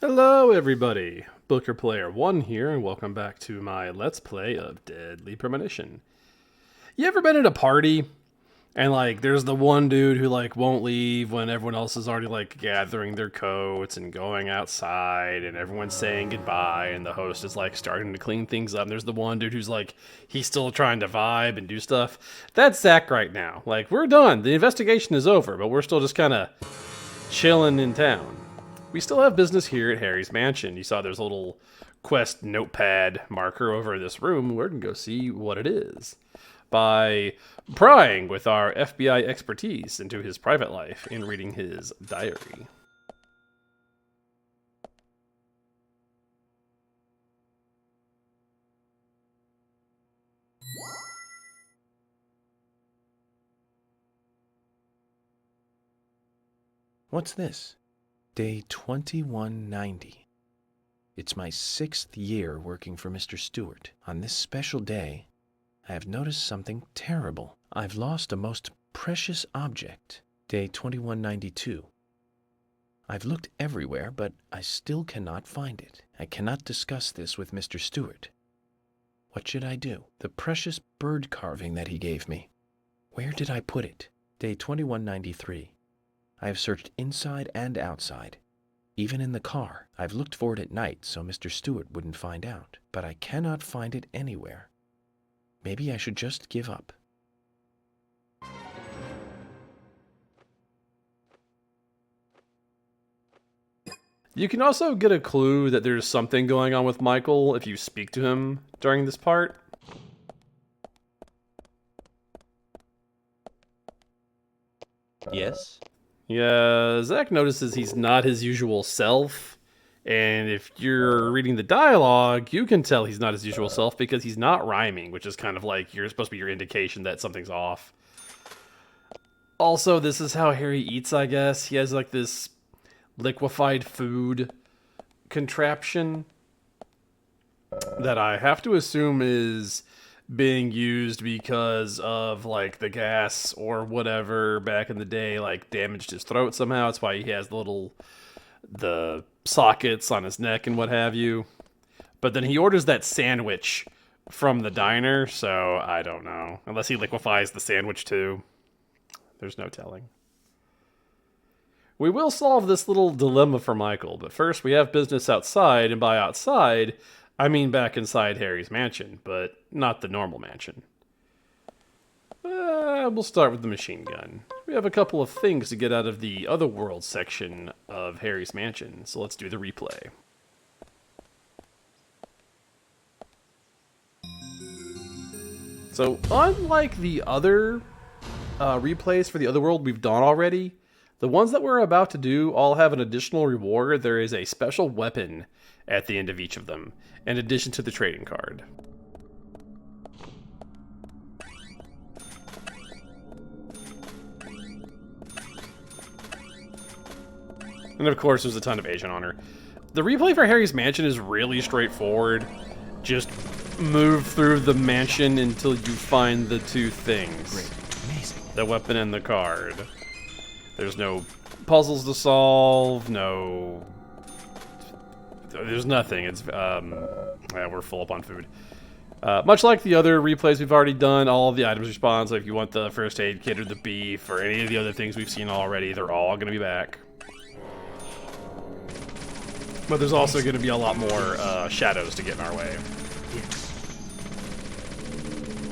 Hello everybody, Booker Player 1 here, and welcome back to my Let's Play of Deadly Premonition. You ever been at a party, and there's the one dude who won't leave when everyone else is already gathering their coats and going outside, and everyone's saying goodbye, and the host is starting to clean things up, and there's the one dude who's he's still trying to vibe and do stuff? That's Zach right now. We're done, the investigation is over, but we're still just kinda chilling in town. We still have business here at Harry's mansion. You saw there's a little quest notepad marker over in this room. We're going to go see what it is by prying with our FBI expertise into his private life and reading his diary. What's this? Day 2190. It's my 6th year working for Mr. Stewart. On this special day, I have noticed something terrible. I've lost a most precious object. Day 2192. I've looked everywhere, but I still cannot find it. I cannot discuss this with Mr. Stewart. What should I do? The precious bird carving that he gave me. Where did I put it? Day 2193. I have searched inside and outside, even in the car. I've looked for it at night so Mr. Stewart wouldn't find out, but I cannot find it anywhere. Maybe I should just give up. You can also get a clue that there's something going on with Michael if you speak to him during this part. Yes? Yeah, Zach notices he's not his usual self, and if you're reading the dialogue, you can tell he's not his usual self because he's not rhyming, which is kind of you're supposed to be your indication that something's off. Also, this is how Harry eats, I guess. He has this liquefied food contraption that I have to assume is being used because of the gas or whatever back in the day damaged his throat somehow. That's why he has the sockets on his neck and what have you. But then he orders that sandwich from the diner, so I don't know. Unless he liquefies the sandwich too. There's no telling. We will solve this little dilemma for Michael, but first we have business outside, and by outside, I mean back inside Harry's mansion, but not the normal mansion. We'll start with the machine gun. We have a couple of things to get out of the Otherworld section of Harry's mansion, so let's do the replay. So, unlike the other replays for the Otherworld we've done already, the ones that we're about to do all have an additional reward. There is a special weapon at the end of each of them, in addition to the trading card. And of course, there's a ton of agent honor. The replay for Harry's mansion is really straightforward. Just move through the mansion until you find the two things. Great. Amazing. The weapon and the card. There's no puzzles to solve, there's nothing. It's, we're full up on food. Much like the other replays we've already done, all of the items respawn, so if you want the first aid kit or the beef or any of the other things we've seen already, they're all going to be back. But there's also going to be a lot more shadows to get in our way.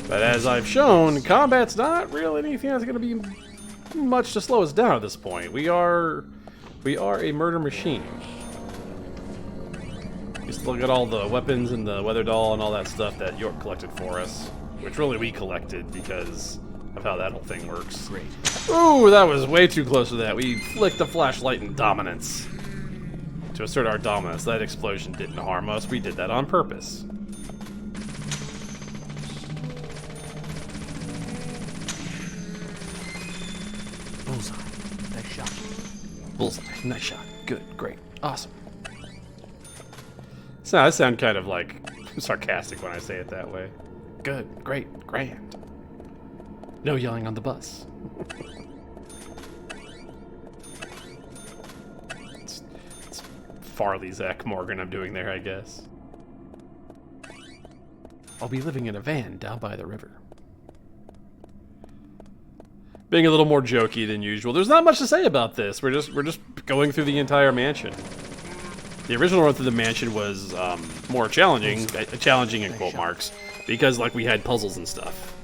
But as I've shown, combat's not really anything that's going to be much to slow us down at this point. We are a murder machine. Just look at all the weapons and the weather doll and all that stuff that York collected for us, which really we collected because of how that whole thing works. Great. Ooh, that was way too close to that. We flicked the flashlight in dominance to assert our dominance. That explosion didn't harm us. We did that on purpose. Bullseye. Nice shot. Bullseye. Nice shot. Good. Great. Awesome. So I sound kind of sarcastic when I say it that way. Good. Great. Grand. No yelling on the bus. Farley's Zach Morgan I'm doing there, I guess. I'll be living in a van down by the river. Being a little more jokey than usual. There's not much to say about this. We're just going through the entire mansion. The original run through the mansion was more challenging in quote marks, because like we had puzzles and stuff,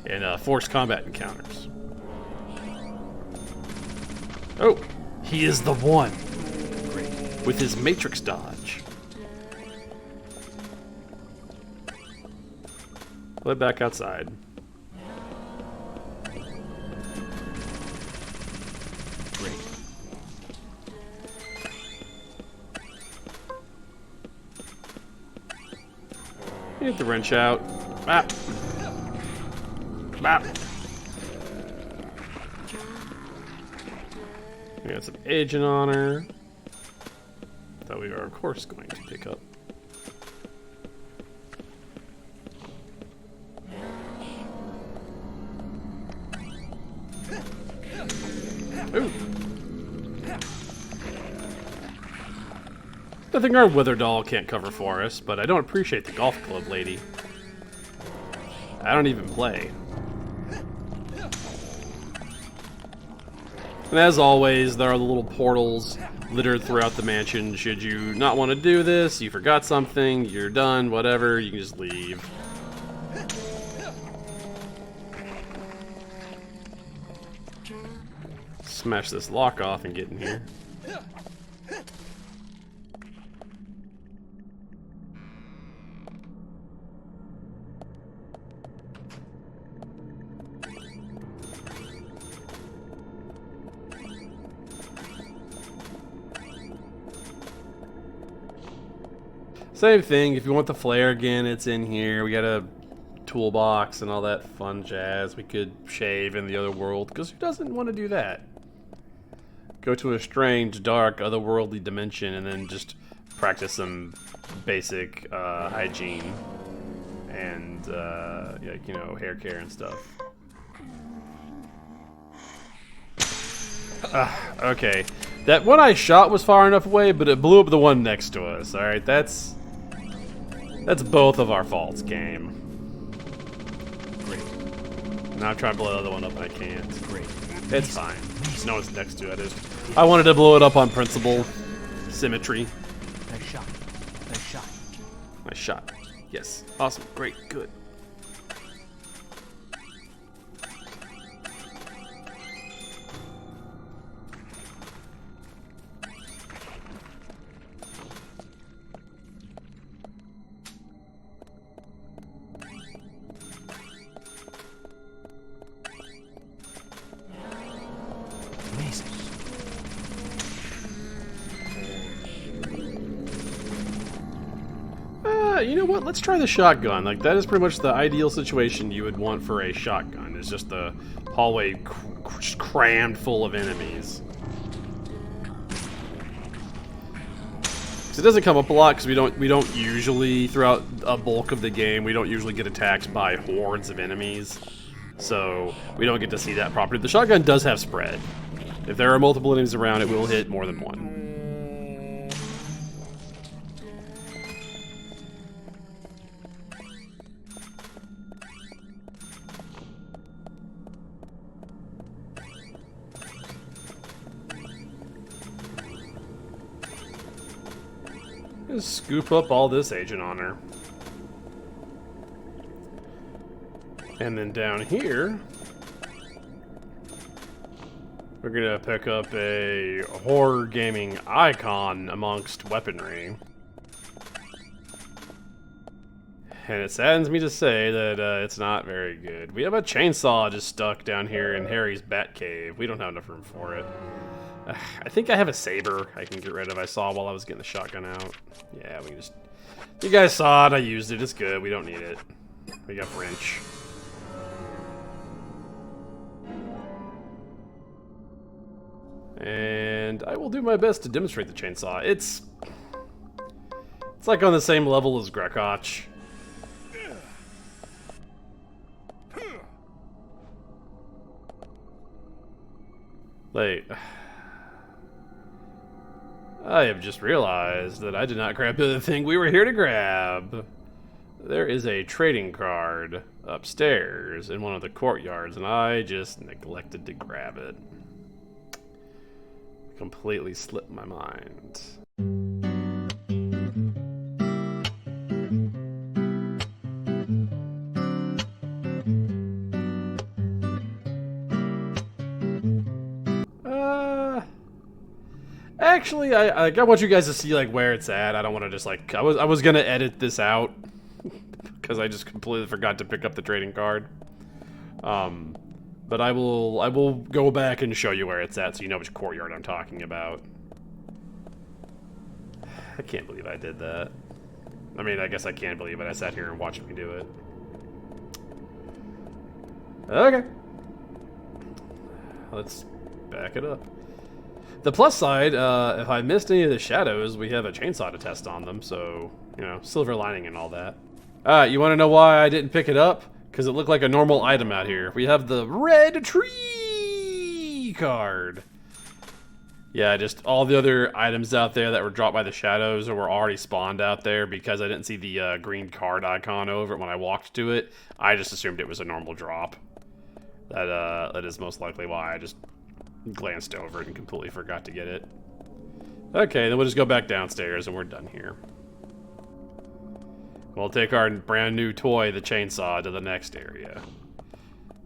and forced combat encounters. Oh, he is the one with his matrix dodge. Let back outside. Get the wrench out. Bap. Bap. We got some agent on her that we are, of course, going to pick up. Ooh. Nothing our Wither doll can't cover for us, but I don't appreciate the golf club lady. I don't even play. And as always, there are the little portals littered throughout the mansion. Should you not want to do this, you forgot something, you're done, whatever, you can just leave. Smash this lock off and get in here. Same thing, if you want the flare again, it's in here. We got a toolbox and all that fun jazz. We could shave in the other world, because who doesn't want to do that? Go to a strange, dark, otherworldly dimension and then just practice some basic hygiene and, you know, hair care and stuff. Okay. That one I shot was far enough away, but it blew up the one next to us. Alright, that's both of our faults, game. Great. Now I'm trying to blow the other one up and I can't. Great. It's fine. No one's next to it. I wanted to blow it up on principle. Symmetry. Nice shot. Nice shot. Nice shot. Yes. Awesome. Great. Good. Amazing. You know what? Let's try the shotgun. Like, that is pretty much the ideal situation you would want for a shotgun. It's just the hallway just crammed full of enemies. So it doesn't come up a lot because we don't usually, throughout a bulk of the game, we don't usually get attacked by hordes of enemies. So we don't get to see that properly. The shotgun does have spread. If there are multiple enemies around, it will hit more than one. Just scoop up all this agent on her. And then down here, we're gonna pick up a horror gaming icon amongst weaponry. And it saddens me to say that it's not very good. We have a chainsaw just stuck down here in Harry's bat cave. We don't have enough room for it. I think I have a saber I can get rid of. I saw while I was getting the shotgun out. Yeah, we can just... You guys saw it, I used it, it's good. We don't need it. We got wrench. And I will do my best to demonstrate the chainsaw. It's like on the same level as Grekotch. Like... I have just realized that I did not grab the thing we were here to grab. There is a trading card upstairs in one of the courtyards, and I just neglected to grab it. Completely slipped my mind. Actually, I want you guys to see like where it's at. I don't want to just like I was gonna edit this out because I just completely forgot to pick up the trading card. But I will go back and show you where it's at so you know which courtyard I'm talking about. I can't believe I did that. I mean, I guess I can't believe it. I sat here and watched me do it. Okay. Let's back it up. The plus side, if I missed any of the shadows, we have a chainsaw to test on them, so, you know, silver lining and all that. You want to know why I didn't pick it up? Because it looked like a normal item out here. We have the red tree card. Yeah, just all the other items out there that were dropped by the shadows or were already spawned out there because I didn't see the green card icon over it when I walked to it. I just assumed it was a normal drop. That is most likely why I just glanced over it and completely forgot to get it. Okay, then we'll just go back downstairs and we're done here. We'll take our brand new toy, the chainsaw, to the next area.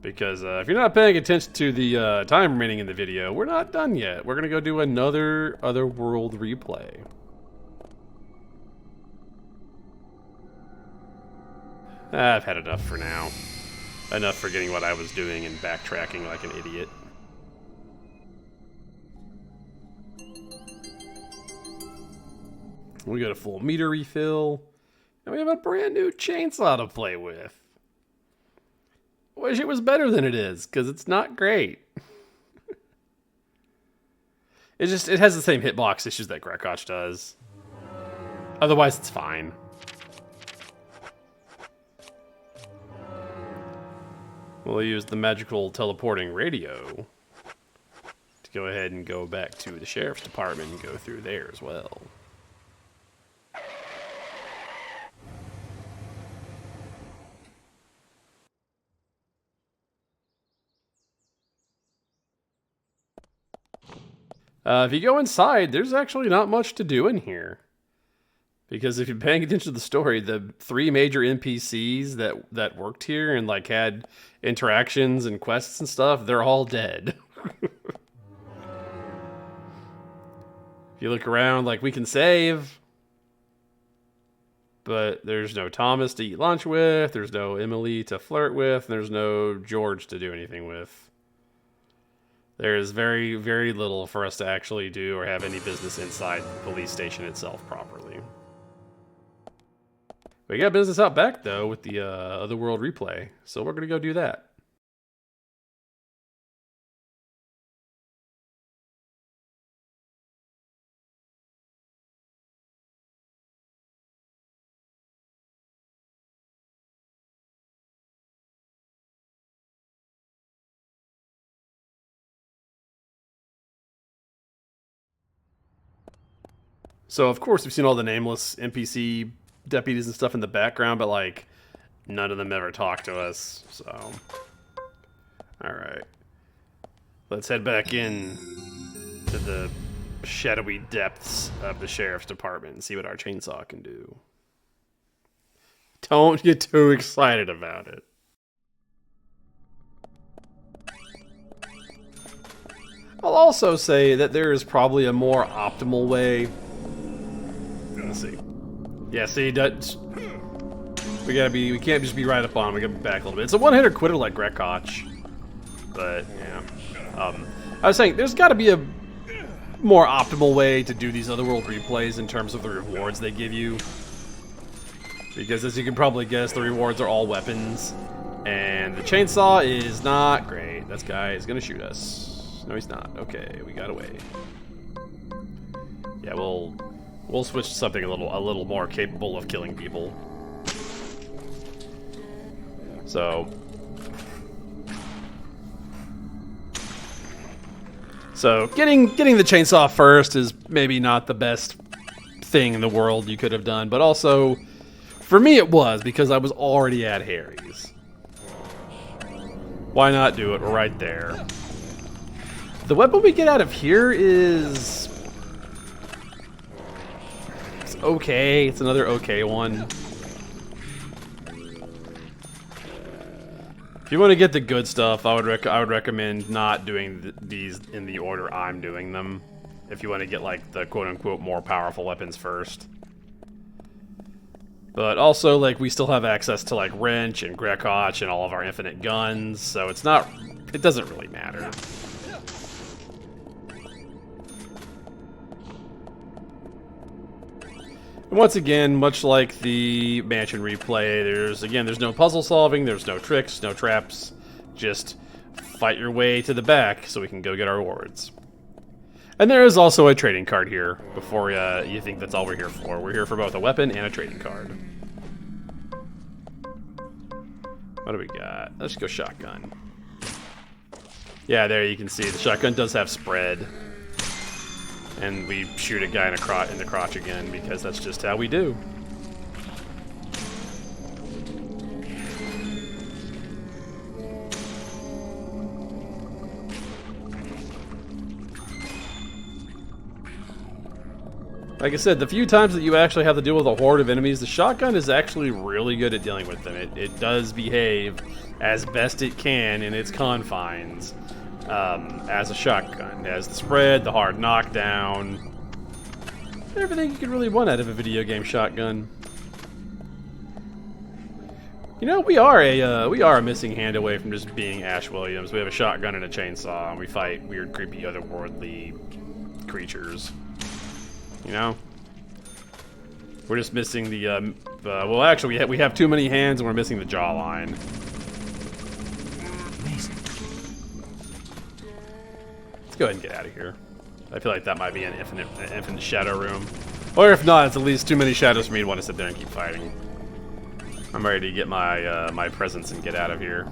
Because if you're not paying attention to the time remaining in the video, we're not done yet. We're gonna go do another Otherworld replay. I've had enough for now. Enough forgetting what I was doing and backtracking like an idiot. We got a full meter refill, and we have a brand new chainsaw to play with. Wish it was better than it is, because it's not great. It has the same hitbox issues that Grekotch does. Otherwise, it's fine. We'll use the magical teleporting radio to go ahead and go back to the sheriff's department and go through there as well. If you go inside, there's actually not much to do in here. Because if you're paying attention to the story, the 3 major NPCs that worked here and like had interactions and quests and stuff, they're all dead. If you look around, like, we can save, but there's no Thomas to eat lunch with, there's no Emily to flirt with, and there's no George to do anything with. There's very, very little for us to actually do or have any business inside the police station itself properly. We got business out back, though, with the Otherworld replay, so we're going to go do that. So, of course, we've seen all the nameless NPC deputies and stuff in the background, but, like, none of them ever talk to us, so... Alright. Let's head back in to the shadowy depths of the sheriff's department and see what our chainsaw can do. Don't get too excited about it. I'll also say that there is probably a more optimal way. Let's see. Yeah, see, we can't just be right up on him. We gotta be back a little bit. It's a one-hitter quitter like Grekotch. But, yeah. I was saying, there's gotta be a more optimal way to do these Otherworld replays in terms of the rewards they give you. Because as you can probably guess, the rewards are all weapons. And the chainsaw is not great. This guy is gonna shoot us. No, he's not. Okay, we got away. Yeah, we'll switch to something a little more capable of killing people. So So getting the chainsaw first is maybe not the best thing in the world you could have done, but also for me it was because I was already at Harry's. Why not do it right there? The weapon we get out of here is... it's okay. It's another okay one. If you want to get the good stuff, I would recommend not doing these in the order I'm doing them. If you want to get like the quote-unquote more powerful weapons first. But also, like, we still have access to like Wrench and Grekotch and all of our infinite guns, so it's not... it doesn't really matter. And once again, much like the mansion replay, there's no puzzle solving, there's no tricks, no traps. Just fight your way to the back so we can go get our rewards. And there is also a trading card here, before you think that's all we're here for. We're here for both a weapon and a trading card. What do we got? Let's go shotgun. Yeah, there you can see the shotgun does have spread. And we shoot a guy in the crotch again, because that's just how we do. Like I said, the few times that you actually have to deal with a horde of enemies, the shotgun is actually really good at dealing with them. It does behave as best it can in its confines. As a shotgun. It has the spread, the hard knockdown, everything you could really want out of a video game shotgun. You know, we are a missing hand away from just being Ash Williams. We have a shotgun and a chainsaw, and we fight weird, creepy, otherworldly creatures. You know, we're just missing the. Well, actually, we have too many hands, and we're missing the jawline. Go ahead and get out of here. I feel like that might be an infinite shadow room. Or if not, it's at least too many shadows for me to want to sit there and keep fighting. I'm ready to get my my presents and get out of here.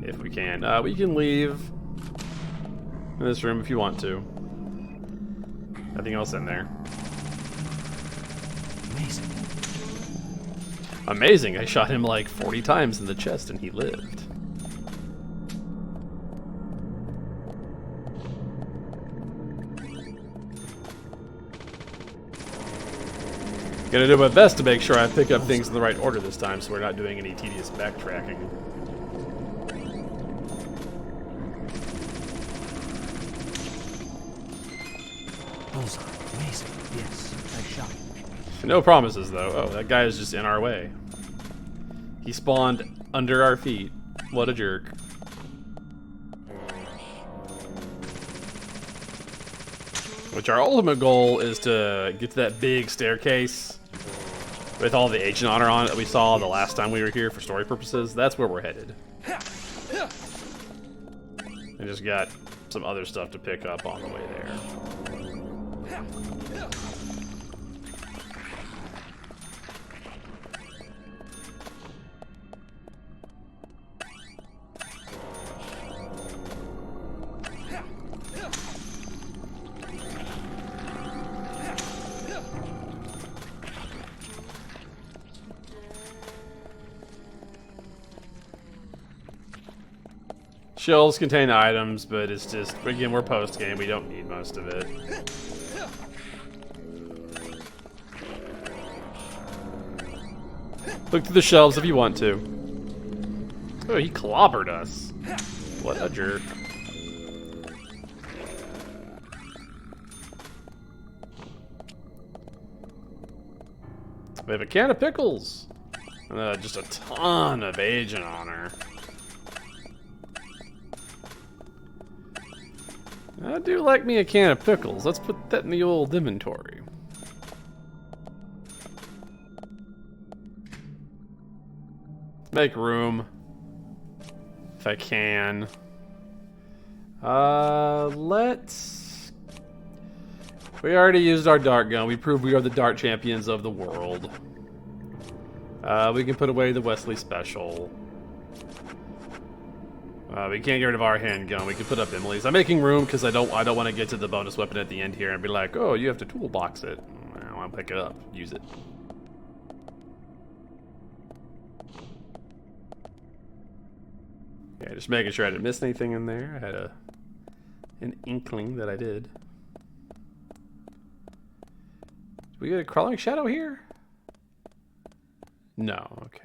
If we can. We can leave in this room if you want to. Nothing else in there. Amazing. Amazing. I shot him like 40 times in the chest and he lived. Gonna do my best to make sure I pick up things in the right order this time, so we're not doing any tedious backtracking. Bullseye. Amazing. Yes. Nice shot. No promises, though. Oh, that guy is just in our way. He spawned under our feet. What a jerk. Which our ultimate goal is to get to that big staircase with all the agent honor on it that we saw the last time we were here for story purposes. That's where we're headed. And just got some other stuff to pick up on the way there. Shelves contain items, but it's just, again, we're post-game. We don't need most of it. Look through the shelves if you want to. Oh, he clobbered us. What a jerk. We have a can of pickles. Just a ton of agent honor. I do like me a can of pickles. Let's put that in the old inventory. Make room. If I can. Let's... We already used our dart gun. We proved we are the dart champions of the world. We can put away the Wesley Special. We can't get rid of our handgun. We can put up Emily's. I'm making room because I don't want to get to the bonus weapon at the end here and be like, oh, you have to toolbox it. I want to pick it up, use it. Yeah, just making sure I didn't miss anything in there. I had an inkling that I did. Did we get a crawling shadow here? No, okay.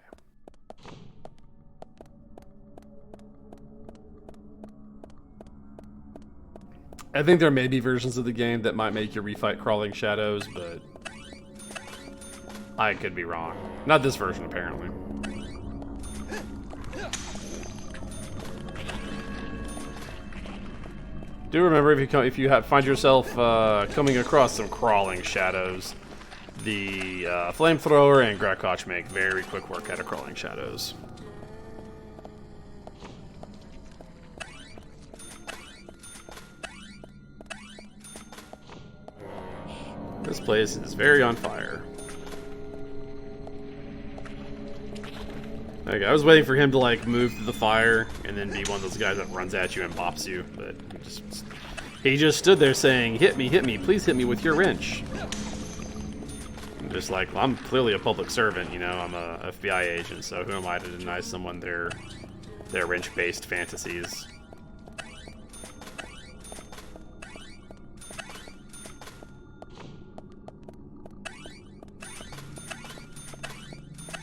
I think there may be versions of the game that might make you refight crawling shadows, but I could be wrong. Not this version, apparently. Do remember if you find yourself coming across some crawling shadows, the flamethrower and Grakotch make very quick work out of crawling shadows. This place is very on fire. Okay, I was waiting for him to like move through the fire and then be one of those guys that runs at you and bops you, but he just stood there saying, hit me, please hit me with your wrench. I'm just like, well, I'm clearly a public servant, you know, I'm a FBI agent, so who am I to deny someone their wrench-based fantasies?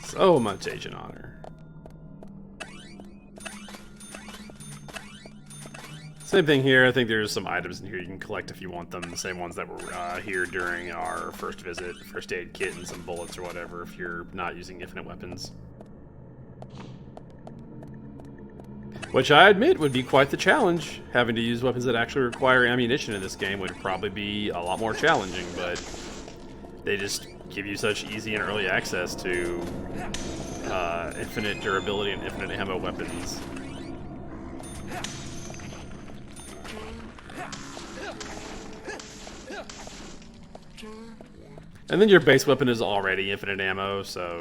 So much agent honor. Same thing here. I think there's some items in here you can collect if you want them. The same ones that were here during our first visit. First aid kit and some bullets or whatever if you're not using infinite weapons. Which I admit would be quite the challenge. Having to use weapons that actually require ammunition in this game would probably be a lot more challenging, but they just give you such easy and early access to infinite durability and infinite ammo weapons. And then your base weapon is already infinite ammo, so...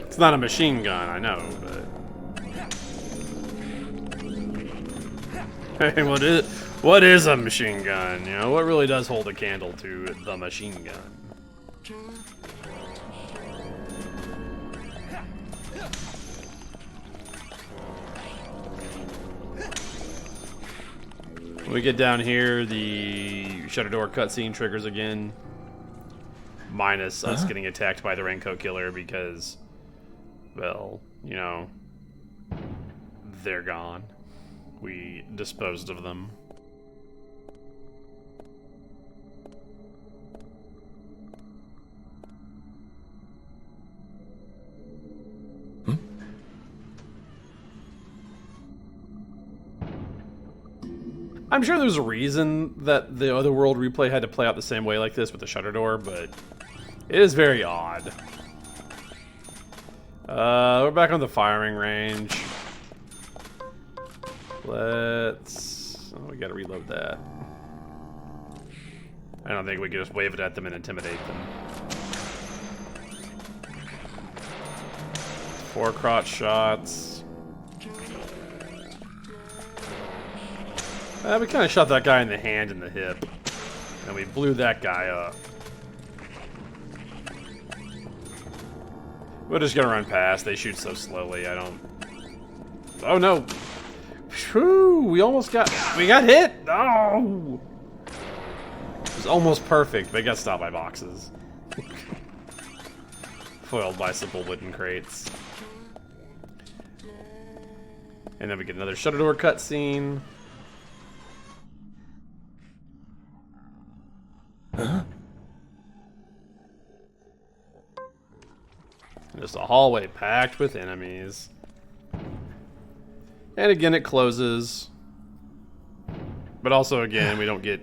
It's not a machine gun, I know, but... Hey, what is a machine gun? You know, what really does hold a candle to the machine gun? When we get down here, the shutter door cutscene triggers again. Minus us getting attacked by the raincoat killer because, well, you know, they're gone. We disposed of them. I'm sure there's a reason that the other world replay had to play out the same way like this with the shutter door, but it is very odd. We're back on the firing range. Let's... Oh, we gotta reload that. I don't think we can just wave it at them and intimidate them. 4 crotch shots. We kind of shot that guy in the hand and the hip. And we blew that guy up. We're just gonna run past. They shoot so slowly, I don't... Oh no! Whew, we almost got... We got hit! Oh! It was almost perfect, but it got stopped by boxes. Foiled by simple wooden crates. And then we get another shutter door cutscene. Huh? Just a hallway packed with enemies. And again, it closes. But also, again, we don't get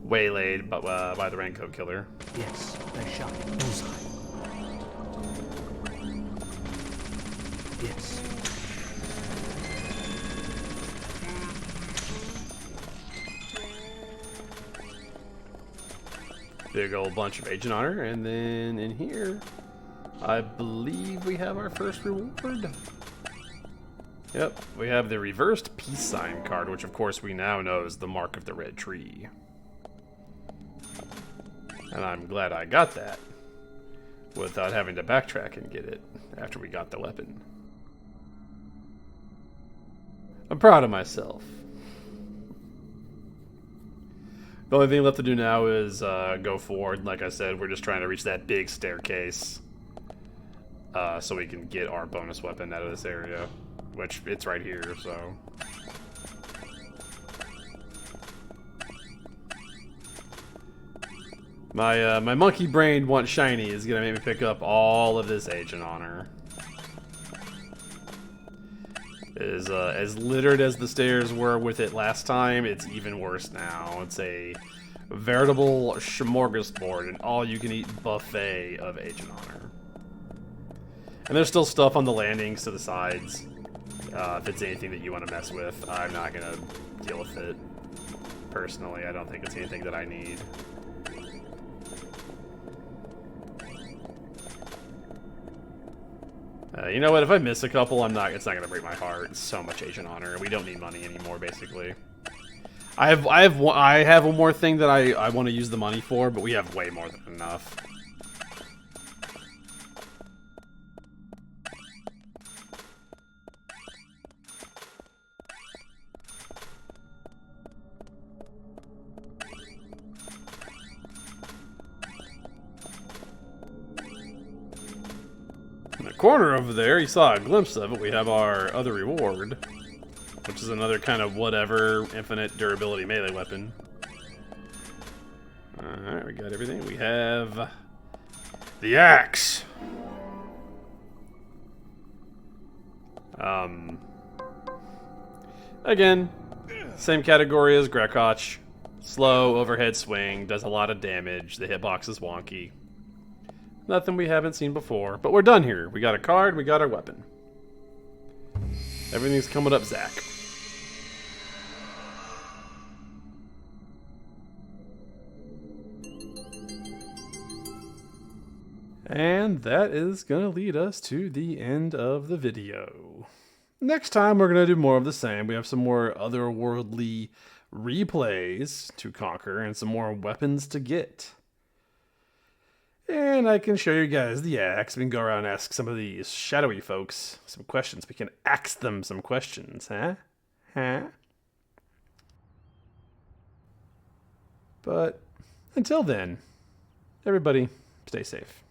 waylaid by the raincoat killer. Yes, nice shot. Bullseye. Yes. Big old bunch of Agent Honor. And then in here, I believe we have our first reward. Yep, we have the reversed peace sign card, which of course we now know is the mark of the red tree. And I'm glad I got that without having to backtrack and get it after we got the weapon. I'm proud of myself. The only thing left to do now is go forward. Like I said, we're just trying to reach that big staircase so we can get our bonus weapon out of this area. Which, it's right here, so... My monkey brain want shiny is gonna make me pick up all of this Agent Honor. As littered as the stairs were with it last time, it's even worse now. It's a veritable smorgasbord, an all-you-can-eat buffet of Agent Honor. And there's still stuff on the landings to the sides. If it's anything that you want to mess with, I'm not going to deal with it. Personally, I don't think it's anything that I need. You know what? If I miss a couple, it's not going to break my heart. It's so much Agent Honor. We don't need money anymore, basically. I have one more thing that I want to use the money for, but we have way more than enough. In the corner over there, you saw a glimpse of it. We have our other reward, which is another kind of whatever infinite durability melee weapon. Alright, we got everything. We have the axe. Again, same category as Grekotch. Slow, overhead swing, does a lot of damage. The hitbox is wonky. Nothing we haven't seen before, but we're done here. We got a card, we got our weapon. Everything's coming up, Zach. And that is going to lead us to the end of the video. Next time, we're going to do more of the same. We have some more otherworldly replays to conquer and some more weapons to get. And I can show you guys the axe. We can go around and ask some of these shadowy folks some questions. We can ask them some questions, huh? But until then, everybody, stay safe.